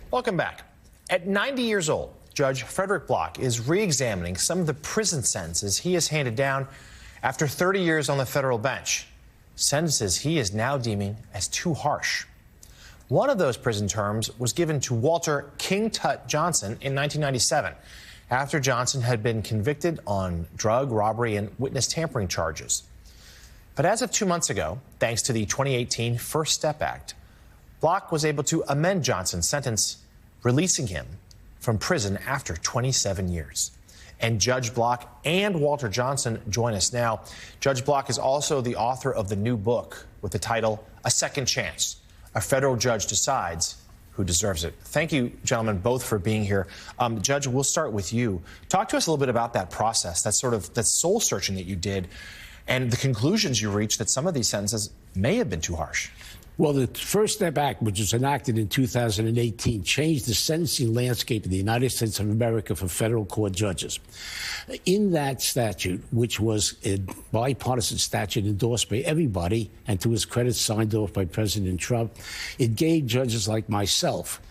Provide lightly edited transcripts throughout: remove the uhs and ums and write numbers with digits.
Welcome back. At 90 years old, Judge Frederick Block is re-examining some of the prison sentences he has handed down after 30 years on the federal bench. Sentences he is now deeming as too harsh. One of those prison terms was given to Walter King TuT Johnson in 1997, after Johnson had been convicted on drug, robbery, and witness tampering charges. But as of 2 months ago, thanks to the 2018 First Step Act, Block was able to amend Johnson's sentence, releasing him from prison after 27 years. And Judge Block and Walter Johnson join us now. Judge Block is also the author of the new book with the title, A Second Chance. A federal judge decides who deserves it. Thank you, gentlemen, both for being here. Judge, we'll start with you. Talk to us a little bit about that process, that soul searching that you did, and the conclusions you reached that some of these sentences may have been too harsh. Well, the First Step Act, which was enacted in 2018, changed the sentencing landscape in the United States of America for federal court judges. In that statute, which was a bipartisan statute endorsed by everybody, and to his credit, signed off by President Trump, it gave judges like myself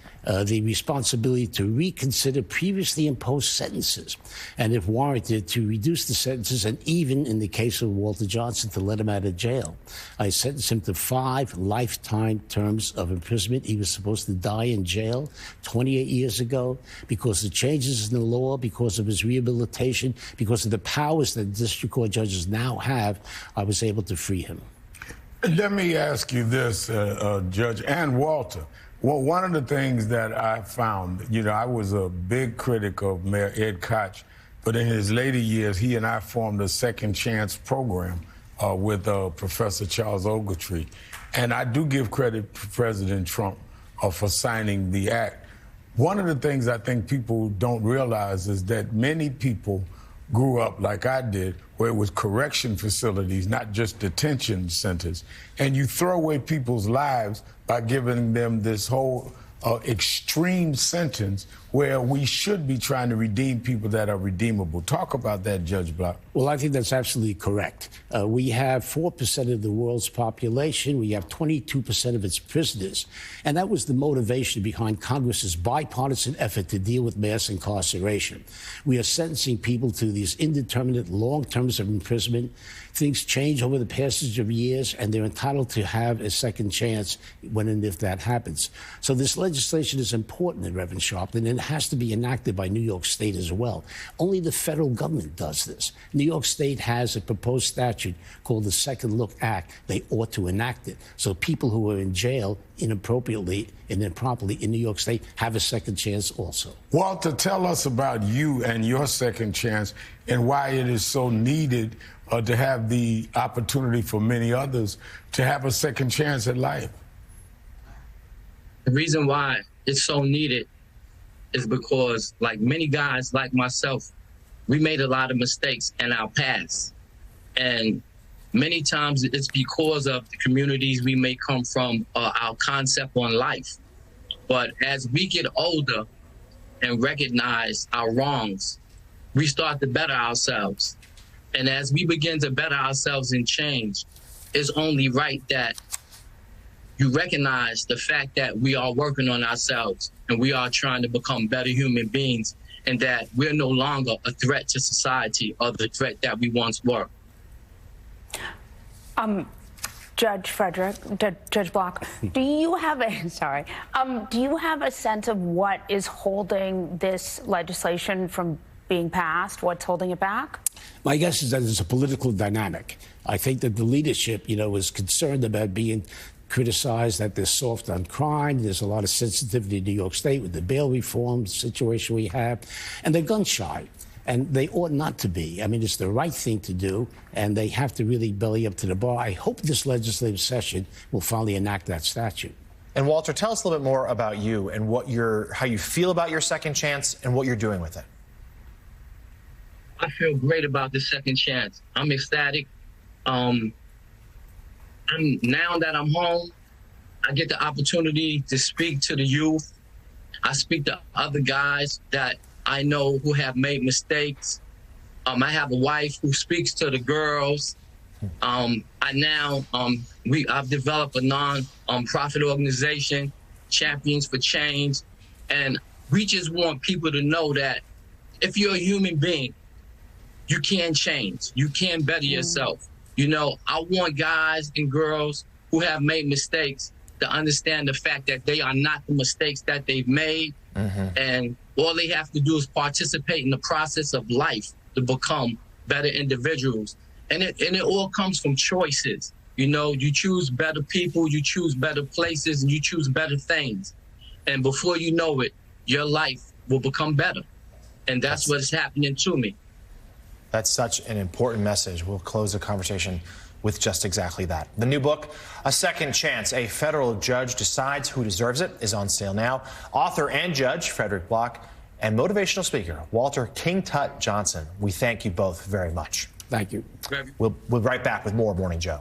the responsibility to reconsider previously imposed sentences, and if warranted, to reduce the sentences, and even in the case of Walter Johnson, to let him out of jail. I sentenced him to 5 lifetime terms of imprisonment. He was supposed to die in jail 28 years ago. Because of changes in the law, because of his rehabilitation, because of the powers that district court judges now have, I was able to free him. Let me ask you this, Judge, and Walter. Well, one of the things that I found, I was a big critic of Mayor Ed Koch, but in his later years, he and I formed a Second Chance program with Professor Charles Ogletree. And I do give credit to President Trump for signing the act. One of the things I think people don't realize is that many people grew up like I did, where it was correction facilities, not just detention centers. And you throw away people's lives by giving them this whole extreme sentence where we should be trying to redeem people that are redeemable. Talk about that, Judge Block. Well, I think that's absolutely correct. We have 4% of the world's population. We have 22% of its prisoners. And that was the motivation behind Congress's bipartisan effort to deal with mass incarceration. We are sentencing people to these indeterminate long terms of imprisonment. Things change over the passage of years, and they're entitled to have a second chance when and if that happens. So this legislation is important, Reverend Sharpton, and it has to be enacted by New York State as well. Only the federal government does this. New York State has a proposed statute called the Second Look Act. They ought to enact it. So people who are in jail inappropriately and improperly in New York State have a second chance also. Walter, tell us about you and your second chance and why it is so needed to have the opportunity for many others to have a second chance at life. The reason why it's so needed is because, like many guys like myself, we made a lot of mistakes in our past. And many times it's because of the communities we may come from, our concept on life. But as we get older and recognize our wrongs, we start to better ourselves. And as we begin to better ourselves and change, it's only right that you recognize the fact that we are working on ourselves and we are trying to become better human beings, and that we're no longer a threat to society or the threat that we once were. Judge Frederick, Judge Block, do you have a sense of what is holding this legislation from being passed? What's holding it back? My guess is that it's a political dynamic. I think that the leadership, is concerned about being criticized that they're soft on crime. There's a lot of sensitivity in New York State with the bail reform situation we have, and they're gun shy. And they ought not to be. I mean, it's the right thing to do, and they have to really belly up to the bar. I hope this legislative session will finally enact that statute. And Walter, tell us a little bit more about you and how you feel about your second chance and what you're doing with it. I feel great about the second chance. I'm ecstatic. Now that I'm home, I get the opportunity to speak to the youth. I speak to other guys that I know who have made mistakes. I have a wife who speaks to the girls. I've developed a non-profit organization, Champions for Change, And we just want people to know that if you're a human being, you can change. You can better yourself. You know, I want guys and girls who have made mistakes to understand the fact that they are not the mistakes that they've made. And all they have to do is participate in the process of life to become better individuals. And it all comes from choices. You know, you choose better people, you choose better places, and you choose better things. And before you know it, your life will become better. And that's what is happening to me. That's such an important message. We'll close the conversation with just exactly that. The new book, A Second Chance, A Federal Judge Decides Who Deserves It, is on sale now. Author and judge Frederick Block and motivational speaker Walter King Tut Johnson. We thank you both very much. Thank you. We'll be right back with more Morning Joe.